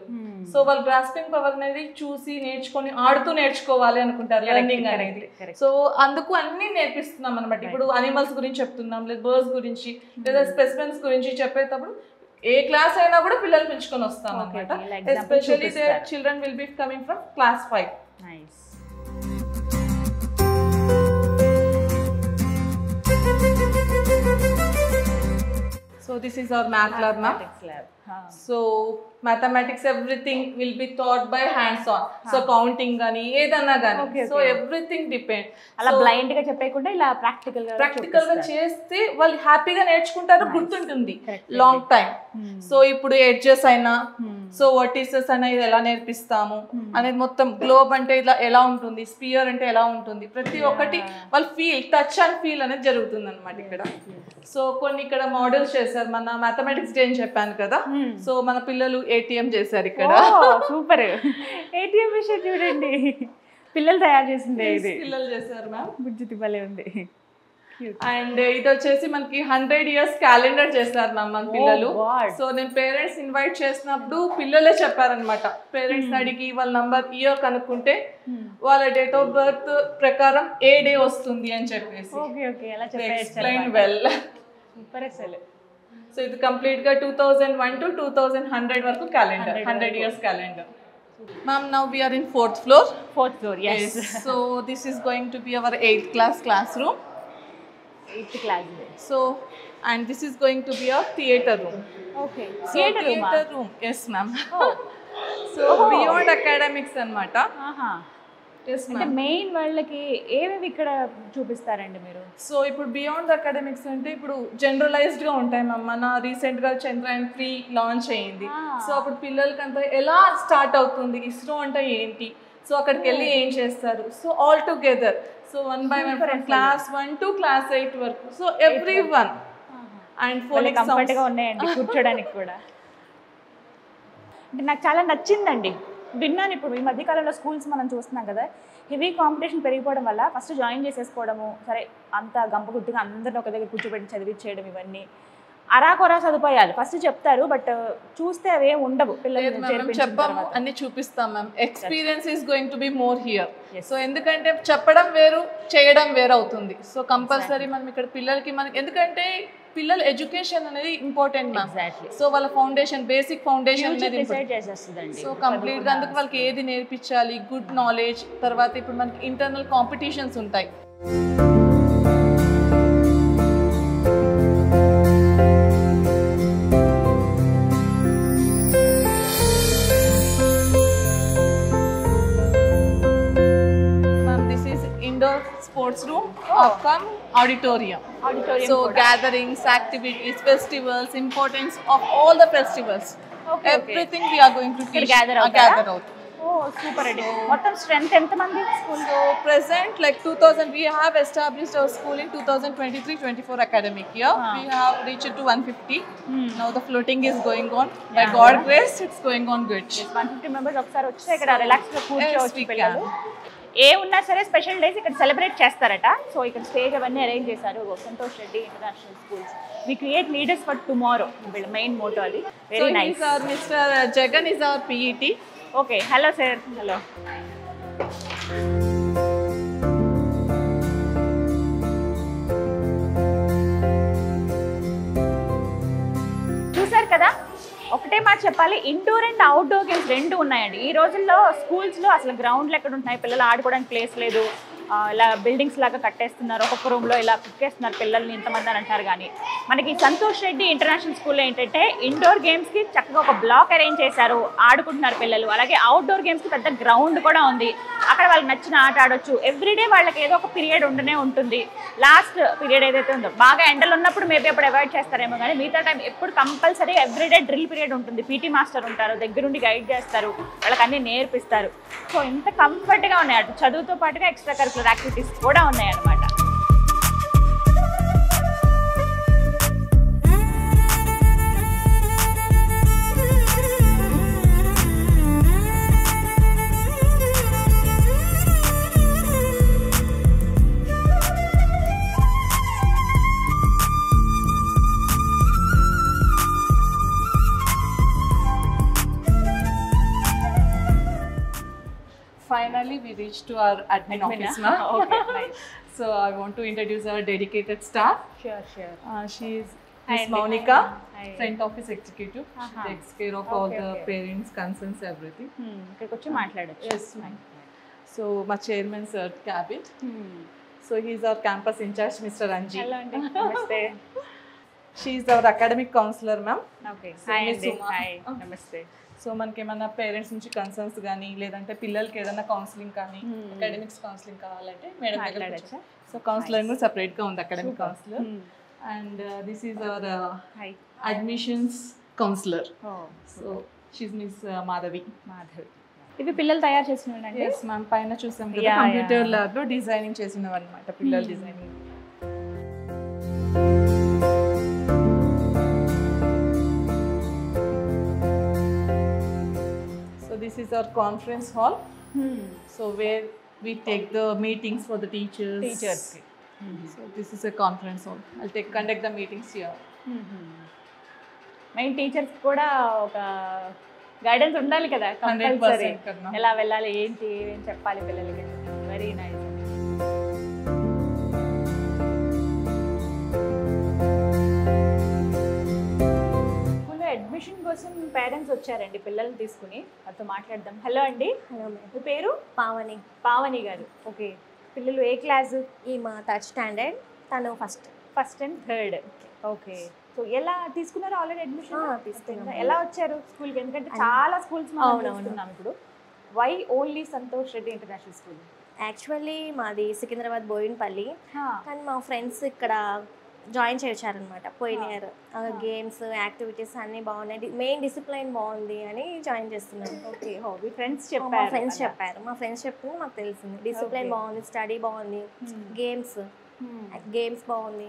సో వాళ్ళ గ్రాస్పింగ్ పవర్ అనేది చూసి నేర్చుకొని ఆడుతూ నేర్చుకోవాలి అనుకుంటారు లెర్నింగ్ అనేది. సో అందుకు అన్ని నేర్పిస్తున్నాం అనమాట. ఇప్పుడు అనిమల్స్ గురించి చెప్తున్నాం, లేదా బర్డ్స్ గురించి, లేదా స్పెసిమెన్స్ గురించి చెప్పేటప్పుడు ఏ క్లాస్ అయినా కూడా పిల్లలు పిలుచుకొని వస్తాం అనమాట. Especially they children will be coming from class 5. Nice. So this is our math lab, ma'am. So mathematics everything will be taught by hands on. So counting gani edana gani, so everything depend. అలా blind గా చెప్పకుండా ఇలా practical గా చేస్తే వాళ్ళు హ్యాపీగా నేర్చుకుంటారు, గుర్తుంటుంది లాంగ్ టైం. సో ఇప్పుడు ఎడ్జెస్ అయినా, సో వర్టిసెస్ అయినా ఇది ఎలా నేర్పిస్తాము అనేది మొత్తం, గ్లోబ్ అంటే ఇలా ఎలా ఉంటుంది, స్పియర్ అంటే ఎలా ఉంటుంది, ప్రతి ఒక్కటి వాళ్ళు ఫీల్, టచ్ అండ్ ఫీల్ అనేది జరుగుతుంది అనమాట ఇక్కడ. సో కొన్ని ఇక్కడ మోడల్స్ చేశారు, మన మ్యాథమెటిక్స్ డే అని చెప్పాను కదా, సో మన పిల్లలు ఏటీఎం చేశారు ఇక్కడ. సూపర్. ఏటీఎం విషయం చూడండి, పిల్లలు తయారు చేసింది, ఇది పిల్లలు చేశారు మ్యామ్. బుజ్జితి భలే ఉంది. అండ్ ఇది వచ్చేసి మనకి 100 years క్యాలెండర్ చేస్తారు మ్యామ్ మన పిల్లలు. సో నేను పేరెంట్స్ ఇన్వైట్ చేసినప్పుడు పిల్లలే చెప్పారనమాట, పేరెంట్స్ అడిగి వాళ్ళ నంబర్ ఇయర్ కనుక్కుంటే వాళ్ళ డేట్ ఆఫ్ బర్త్ ప్రకారం ఏ డే వస్తుంది అని చెప్పేసి ఎక్స్ప్లెయిన్ వెల్. సో ఇది కంప్లీట్ గా 2001 to 2100 వరకు calendar, 100 years calendar. Ma'am, now we are in 4th floor. 4th floor, yes. So this is going to be our 8th class classroom. 8th class. So, and this is going to be our theater room. Okay. So, theater room. Yes, ma'am. Oh. So beyond academics anamata. Yes, ma'am. అంటే main వాళ్ళకి ఏవేవి ఇక్కడ చూపిస్తారండి మీరు? So ఇప్పుడు beyond academics అంటే ఇప్పుడు generalized గా ఉంటాయి మ్యామ్. మన రీసెంట్ గా చంద్రయాన్-3 లాంచ్ అయ్యింది. సో అప్పుడు పిల్లలకి అంతా ఎలా స్టార్ట్ అవుతుంది, ఇస్రో అంటే ఏంటి, సో అక్కడికి వెళ్ళి ఏం చేస్తారు, so all together, so 1 by 1 from class 1 to class 8 వరకు. So everyone and phonic comfort గా ఉన్నాయండి కూర్చోడానికి కూడా. అంటే నాకు చాలా నచ్చిందండి. విన్నాను, ఇప్పుడు ఈ మధ్యకాలంలో స్కూల్స్ మనం చూస్తున్నాం కదా, హెవీ కాంపిటీషన్ పెరిగిపోవడం వల్ల ఫస్ట్ జాయిన్ చేసేసుకోవడము, సరే అంత గంపగుద్దిగా అందరిని ఒక దగ్గర కూర్చోబెట్టి చదివించేయడం, ఇవన్నీ అరాకొరా సదుపాయాలు ఫస్ట్ చెప్తారు, బట్ చూస్తే అవే ఉండవు. పిల్లలు చెప్పాము అన్ని చూపిస్తాం ma'am. Experience is going to be more here. So ఎందుకంటే చెప్పడం వేరు, చేయడం వేరు అవుతుంది. సో కంపల్సరీ మనం ఇక్కడ పిల్లలకి మనకి, ఎందుకంటే పిల్లల ఎడ్యుకేషన్ అనేది ఇంపార్టెంట్ మ్యామ్. సో వాళ్ళ ఫౌండేషన్, బేసిక్ ఫౌండేషన్ అనేది సో కంప్లీట్ గా అందుకు వాళ్ళకి ఏది నేర్పించాలి, గుడ్ నాలెడ్జ్. తర్వాత ఇప్పుడు మనకి ఇంటర్నల్ కాంపిటీషన్స్ ఉంటాయి. Sports room, come auditorium. So gatherings, activities, festivals, importance of all the festivals. Everything we are going to teach, gather out. Oh, super. What strength ఎంత మంది school? So present like 2000, we have established our school in 2023-24 academic year. We have reached to 150. Now the floating is going on. By God grace, it's going on good. 150 members ఒకసారి వచ్చి ఇక్కడ relax గా కూర్చోవచ్చు పిల్లలు. ఏ ఉన్నా సరే special days ఇక్కడ సెలబ్రేట్ చేస్తారట. సో ఇక్కడ స్టేజ్ అవన్నీ అరేంజ్ చేశారు. Santosh Reddy international schools, we create leaders for tomorrow, వీళ్ళ మెయిన్ మోటో అది. Very nice. Mr. Jagan is our PET. Okay, hello sir. Hello. చూసారు కదా, ఒకటే మాట చెప్పాలి, ఇండోర్ అండ్ అవుట్డోర్ గేమ్స్ రెండు ఉన్నాయండి. ఈ రోజుల్లో స్కూల్స్లో అసలు గ్రౌండ్లు ఎక్కడ ఉంటున్నాయి, పిల్లలు ఆడుకోవడానికి ప్లేస్ లేదు, ఇలా బిల్డింగ్స్ లాగా కట్టేస్తున్నారు, ఒక్కొక్క రూమ్లో ఇలా కుక్కేస్తున్నారు పిల్లల్ని ఇంతమంది అని అంటారు. కానీ మనకి సంతోష్ రెడ్డి ఇంటర్నేషనల్ స్కూల్లో ఏంటంటే ఇండోర్ గేమ్స్కి చక్కగా ఒక బ్లాక్ అరేంజ్ చేశారు, ఆడుకుంటున్నారు పిల్లలు. అలాగే అవుట్డోర్ గేమ్స్కి పెద్ద గ్రౌండ్ కూడా ఉంది, అక్కడ వాళ్ళకి నచ్చిన ఆట ఆడొచ్చు. ఎవ్రీడే వాళ్ళకి ఏదో ఒక పీరియడ్ ఉండనే ఉంటుంది. లాస్ట్ పీరియడ్ ఏదైతే ఉందో బాగా ఎండలు ఉన్నప్పుడు మేబీ అప్పుడు అవాయిడ్ చేస్తారేమో, కానీ మిగతా టైం ఎప్పుడు కంపల్సరీ ఎవ్రీడే డ్రిల్ పీరియడ్ ఉంటుంది. పీటీ మాస్టర్ ఉంటారు, దగ్గరుండి గైడ్ చేస్తారు, వాళ్ళకి అన్నీ నేర్పిస్తారు. సో ఇంత కంఫర్ట్గా ఉన్నాయి, అటు చదువుతో పాటుగా ఎక్స్ట్రా కరికులర్ యాక్టివిటీస్ కూడా ఉన్నాయి అన్నమాట. Finally, we reached to our admin office now. Okay, nice. So I want to introduce our dedicated staff. Sure. She is Hi, Miss Monica, Hi. front office executive. She Uh-huh. takes care of all Okay, the okay. parents' concerns, everything. ఇక్కడికి వచ్చి మాట్లాడచ్చు. Yes, ma'am. So my chairman, sir, cabin. So he is our campus in charge, Mr. Ranji. Hello అండి, నమస్తే. She is our academic counselor, ma'am. Okay, So, hi Miss అండి. Uma. Hi, నమస్తే. So మనకి ఏమైనా parents నుంచి concerns కానీ లేదంటే పిల్లలకి ఏదైనా కౌన్సిలింగ్ కానీ అకాడమిక్స్ కౌన్సిలింగ్ కావాలంటే మేడం మాట్లాడచ్చా? సో కౌన్సిలర్ కూడా సపరేట్గా ఉంది, academic counsellor. And this is our hi. Admissions counsellor. Oh, so she's miss Madhavi. Madhavi. ఇవి పిల్లలు తయారు చేసినవి. ఎస్ మ్యామ్, పైన చూసాం కదా Yeah, కంప్యూటర్ yeah. ల్యాబ్ లో డిజైనింగ్ చేసినవి అనమాట, పిల్లల designing. So this is our conference hall. So where we take the meetings for the teachers. టీచర్స్కి. So this is a conference hall. I'll conduct the meetings here. Main teachers కూడా ఒక guidance ఉండాలి కదా, 100% compulsory. కదా. ఎలా వెళ్ళాలి, ఏంటి, ఏం చెప్పాలి పిల్లలకి. Very nice. స్కూల్లో అడ్మిషన్ కోసం పేరెంట్స్ వచ్చారండి పిల్లల్ని తీసుకుని, వాళ్ళతో మాట్లాడదాం. హలో అండి, మీ పేరు? పావని. పావని గారు. ఓకే, పిల్లలు ఏ క్లాసు? ఈ మా థర్డ్ స్టాండర్డ్, తను first and third. Okay, so ఎలా తీసుకున్నారు ఆల్రెడీ అడ్మిషన్? తీసుకున్నాము. ఎలా వచ్చారు స్కూల్కి? ఎందుకంటే చాలా స్కూల్స్ మనం చూస్తున్నాం ఇప్పుడు. Why only Santosh Reddy international school? Actually మాది సికింద్రాబాద్ బోయిన్పల్లి, కానీ మా ఫ్రెండ్స్ ఇక్కడ జాయిన్ చేయించారనమాట పోయిన ఇయర్. గేమ్స్ యాక్టివిటీస్ అన్నీ బాగున్నాయి, మెయిన్ డిసిప్లైన్ బాగుంది అని జాయిన్ చేస్తున్నాను. ఓకే, మీ ఫ్రెండ్స్ మా చెప్పారు? ఫ్రెండ్స్ చెప్పారు, మా ఫ్రెండ్స్ చెప్తే మాకు తెలిసింది డిసిప్లైన్ బాగుంది, స్టడీ బాగుంది, గేమ్స్ బాగుంది,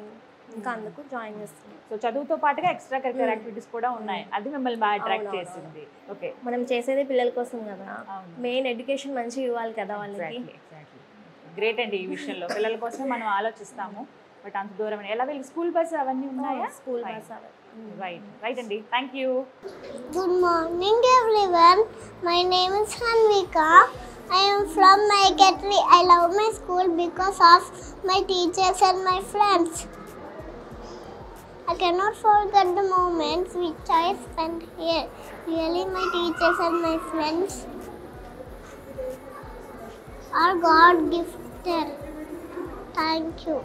ఇంకా అందుకు జాయిన్ చేస్తున్నాం. సో చదువుతో పాటుగా ఎక్స్ట్రా కరికులర్ యాక్టివిటీస్ కూడా ఉన్నాయి, అది మిమ్మల్ని బాగా అట్రాక్ట్ చేసింది. ఓకే, మనం చేసేది పిల్లల కోసం కదా, అవును. మెయిన్ ఎడ్యుకేషన్ మంచిగా ఇవ్వాలి కదా వాళ్ళకి. గ్రేట్ అండి, ఈ విషయంలో పిల్లల కోసం మనం ఆలోచిస్తాము, బట్ అంత దూరం ఎలా వెళ్ళి స్కూల్ బస్ అవన్నీ ఉన్నాయా? స్కూల్ బస్ రైట్ అండి, thank you. Good morning, everyone. My name is Hanvika. I am from Maikatri. I love my school because of my teachers and my friends. I cannot forget the moments which I spent here. Really, my teachers and my friends are God gifted. Thank you.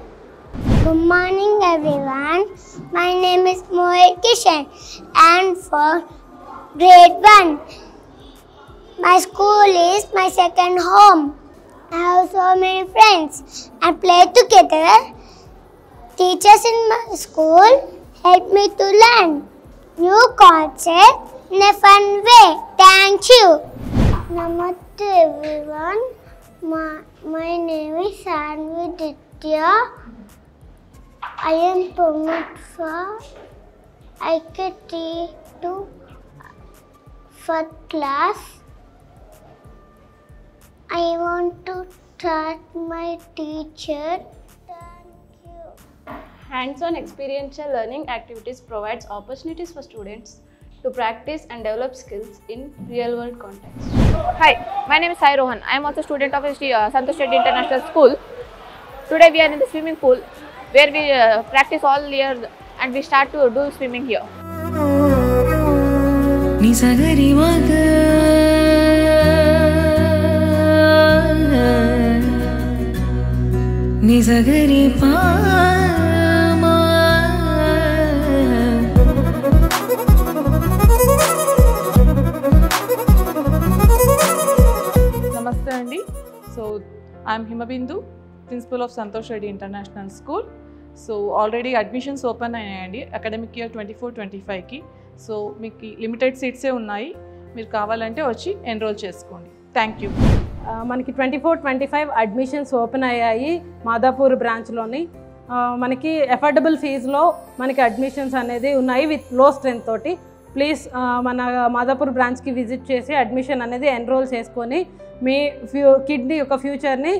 Good morning, everyone. My name is Mohit Kishan and for grade 1. My school is my second home. I have so many friends and play together. Teachers in my school help me to learn new concepts in a fun way. Thank you. Namaste, everyone. My name is Sanvi Ditya. I am promoted for IKT to first class. I want to start my teacher. Thank you. Hands-on experiential learning activities provides opportunities for students to practice and develop skills in real-world context. Hi, my name is Sai Rohan. I am also student of Santosh Reddy International School. Today we are in the swimming pool where we practice all year and we start to do swimming here. సగరి మగ ని సగరి పామా. నమస్తే అండి. So I'm Himabindu, principal of Santosh Reddy international school. So already admissions open అయ్యాయండి academic year 24-25కి. So మీకు లిమిటెడ్ సీట్సే ఉన్నాయి, మీరు కావాలంటే వచ్చి ఎన్రోల్ చేసుకోండి. Thank you. మనకి 24-25 అడ్మిషన్స్ ఓపెన్ అయ్యాయి మాదాపూర్ బ్రాంచ్లోని. మనకి అఫోర్డబుల్ ఫీజులో మనకి అడ్మిషన్స్ అనేది ఉన్నాయి విత్ లో స్ట్రెంత్ తోటి. ప్లీజ్ మన మాదాపూర్ బ్రాంచ్కి విజిట్ చేసి అడ్మిషన్ అనేది ఎన్రోల్ చేసుకొని మీ కిడ్నీ యొక్క ఫ్యూచర్ని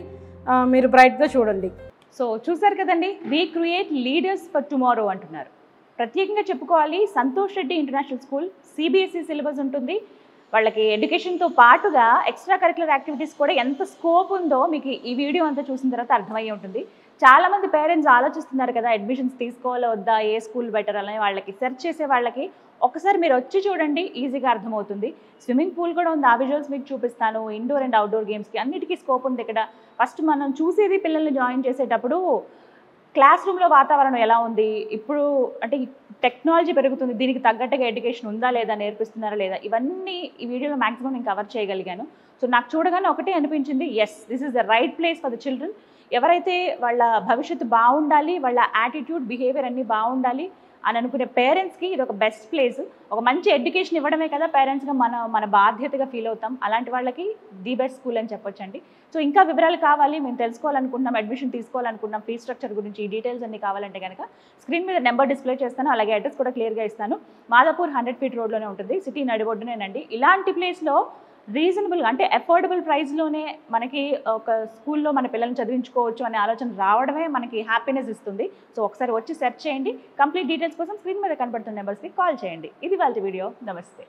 మీరు బ్రైట్గా చూడండి. సో చూసారు కదండి, we create leaders for tomorrow అంటున్నారు. ప్రత్యేకంగా చెప్పుకోవాలి, Santosh Reddy international school CBSE syllabus ఉంటుంది. వాళ్ళకి ఎడ్యుకేషన్తో పాటుగా ఎక్స్ట్రా కరిక్యులర్ యాక్టివిటీస్ కూడా ఎంత స్కోప్ ఉందో మీకు ఈ వీడియో అంతా చూసిన తర్వాత అర్థమయ్యే ఉంటుంది. చాలామంది పేరెంట్స్ ఆలోచిస్తున్నారు కదా, అడ్మిషన్స్ తీసుకోవాలో వద్దా, ఏ స్కూల్ బెటర్ అని. వాళ్ళకి సెర్చ్ చేసే వాళ్ళకి ఒకసారి మీరు వచ్చి చూడండి, ఈజీగా అర్థమవుతుంది. స్విమ్మింగ్ పూల్ కూడా ఉంది, ఆ విజువల్స్ మీకు చూపిస్తాను. ఇండోర్ అండ్ అవుట్డోర్ గేమ్స్కి అన్నిటికీ స్కోప్ ఉంది ఇక్కడ. ఫస్ట్ మనం చూసేది పిల్లల్ని జాయిన్ చేసేటప్పుడు క్లాస్ రూమ్లో వాతావరణం ఎలా ఉంది, ఇప్పుడు అంటే టెక్నాలజీ పెరుగుతుంది, దీనికి తగ్గట్టుగా ఎడ్యుకేషన్ ఉందా లేదా, నేర్పిస్తున్నారా లేదా, ఇవన్నీ ఈ వీడియోలో మ్యాక్సిమం నేను కవర్ చేయగలిగాను. సో నాకు చూడగానే ఒకటే అనిపించింది, yes this is the right place for the children. ఎవరైతే వాళ్ళ భవిష్యత్తు బాగుండాలి, వాళ్ళ యాటిట్యూడ్ బిహేవియర్ అన్నీ బాగుండాలి అని అనుకునే పేరెంట్స్కి ఇది ఒక బెస్ట్ ప్లేస్. ఒక మంచి ఎడ్యుకేషన్ ఇవ్వడమే కదా పేరెంట్స్గా మన బాధ్యతగా ఫీల్ అవుతాం. అలాంటి వాళ్ళకి ది బెస్ట్ స్కూల్ అని చెప్పొచ్చండి. సో ఇంకా వివరాలు కావాలి, మేము తెలుసుకోవాలనుకుంటున్నాం, అడ్మిషన్ తీసుకోవాలనుకుంటున్నాం, ఫీ స్ట్రక్చర్ గురించి ఈ డీటెయిల్స్ అన్ని కావాలంటే కనుక స్క్రీన్ మీద నెంబర్ డిస్ప్లే చేస్తాను, అలాగే అడ్రస్ కూడా క్లియర్గా ఇస్తాను. మాదాపూర్ 100 ఫీట్ రోడ్లోనే ఉంటుంది, సిటీ నడిబొడ్డునేనండి. ఇలాంటి ప్లేస్లో రీజనబుల్గా అంటే అఫోర్డబుల్ ప్రైస్లోనే మనకి ఒక స్కూల్లో మన పిల్లల్ని చదివించుకోవచ్చు అనే ఆలోచన రావడమే మనకి హ్యాపీనెస్ ఇస్తుంది. సో ఒకసారి వచ్చి సెర్చ్ చేయండి. కంప్లీట్ డీటెయిల్స్ కోసం స్క్రీన్ మీద కనబడుతున్న నెంబర్స్కి కాల్ చేయండి. ఇది వాళ్ళ వీడియో. నమస్తే.